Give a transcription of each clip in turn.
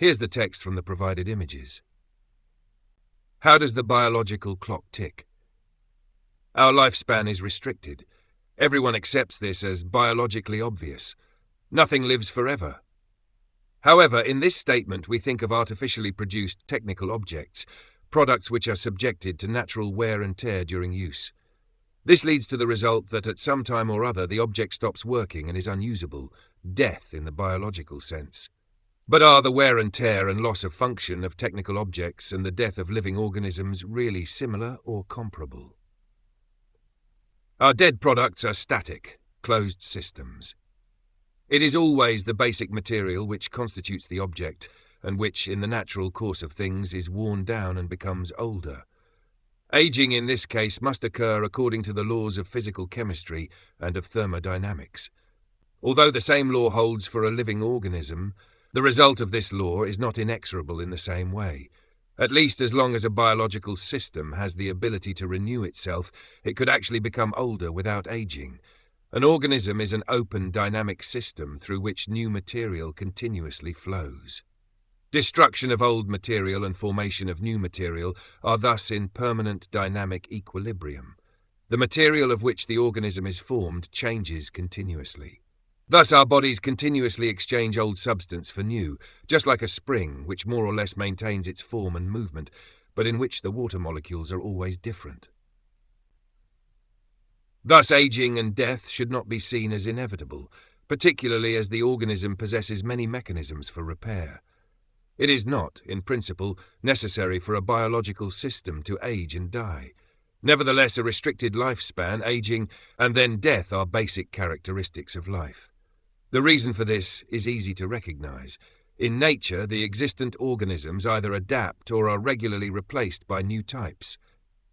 Here's the text from the provided images. How does the biological clock tick? Our lifespan is restricted. Everyone accepts this as biologically obvious. Nothing lives forever. However, in this statement we think of artificially produced technical objects, products which are subjected to natural wear and tear during use. This leads to the result that at some time or other the object stops working and is unusable, death in the biological sense. But are the wear and tear and loss of function of technical objects and the death of living organisms really similar or comparable? Our dead products are static, closed systems. It is always the basic material which constitutes the object, and which, in the natural course of things, is worn down and becomes older. Aging in this case must occur according to the laws of physical chemistry and of thermodynamics. Although the same law holds for a living organism, the result of this law is not inexorable in the same way. At least as long as a biological system has the ability to renew itself, it could actually become older without aging. An organism is an open, dynamic system through which new material continuously flows. Destruction of old material and formation of new material are thus in permanent dynamic equilibrium. The material of which the organism is formed changes continuously. Thus our bodies continuously exchange old substance for new, just like a spring which more or less maintains its form and movement, but in which the water molecules are always different. Thus aging and death should not be seen as inevitable, particularly as the organism possesses many mechanisms for repair. It is not, in principle, necessary for a biological system to age and die. Nevertheless, a restricted lifespan, aging, and then death are basic characteristics of life. The reason for this is easy to recognize. In nature, the existent organisms either adapt or are regularly replaced by new types.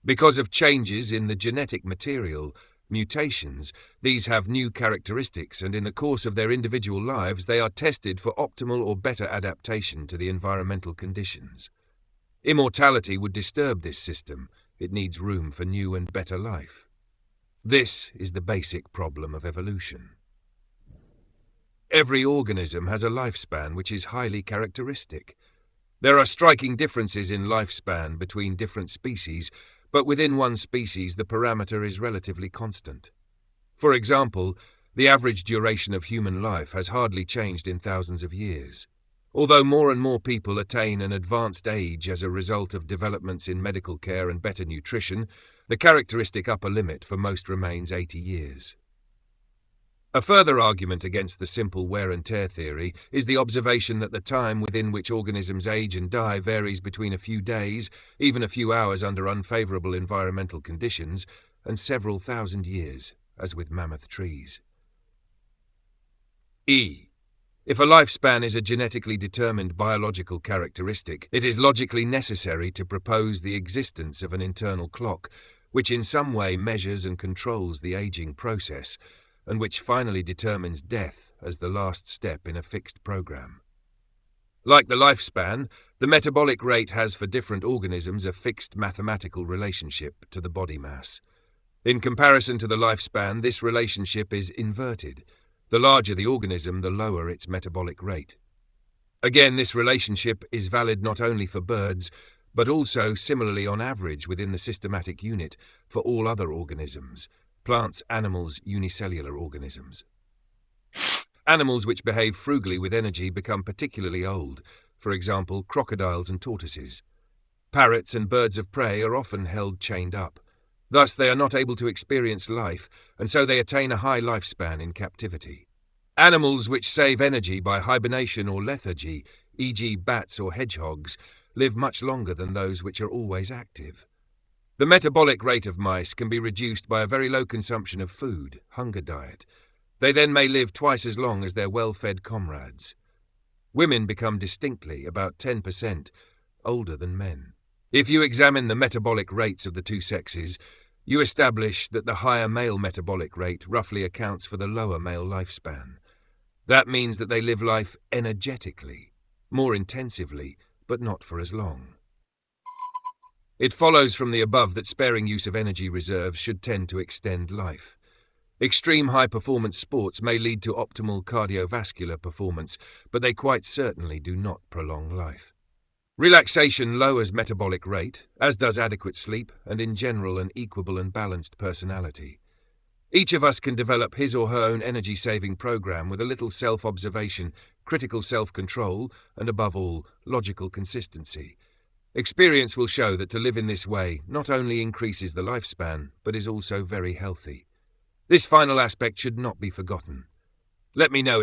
Because of changes in the genetic material, mutations, these have new characteristics, and in the course of their individual lives they are tested for optimal or better adaptation to the environmental conditions. Immortality would disturb this system. It needs room for new and better life. This is the basic problem of evolution. Every organism has a lifespan which is highly characteristic. There are striking differences in lifespan between different species, but within one species the parameter is relatively constant. For example, the average duration of human life has hardly changed in thousands of years. Although more and more people attain an advanced age as a result of developments in medical care and better nutrition, the characteristic upper limit for most remains 80 years. A further argument against the simple wear and tear theory is the observation that the time within which organisms age and die varies between a few days, even a few hours under unfavorable environmental conditions, and several thousand years, as with mammoth trees. E. If a lifespan is a genetically determined biological characteristic, it is logically necessary to propose the existence of an internal clock, which in some way measures and controls the aging process, and which finally determines death as the last step in a fixed program. Like the lifespan, the metabolic rate has for different organisms a fixed mathematical relationship to the body mass. In comparison to the lifespan, this relationship is inverted. The larger the organism, the lower its metabolic rate. Again, this relationship is valid not only for birds, but also similarly on average within the systematic unit for all other organisms. Plants, animals, unicellular organisms. Animals which behave frugally with energy become particularly old, for example, crocodiles and tortoises. Parrots and birds of prey are often held chained up. Thus they are not able to experience life, and so they attain a high lifespan in captivity. Animals which save energy by hibernation or lethargy, e.g. bats or hedgehogs, live much longer than those which are always active. The metabolic rate of mice can be reduced by a very low consumption of food, hunger diet. They then may live twice as long as their well-fed comrades. Women become distinctly, about 10%, older than men. If you examine the metabolic rates of the two sexes, you establish that the higher male metabolic rate roughly accounts for the lower male lifespan. That means that they live life energetically, more intensively, but not for as long. It follows from the above that sparing use of energy reserves should tend to extend life. Extreme high-performance sports may lead to optimal cardiovascular performance, but they quite certainly do not prolong life. Relaxation lowers metabolic rate, as does adequate sleep and in general an equable and balanced personality. Each of us can develop his or her own energy-saving program with a little self-observation, critical self-control, and above all, logical consistency. Experience will show that to live in this way not only increases the lifespan, but is also very healthy. This final aspect should not be forgotten. Let me know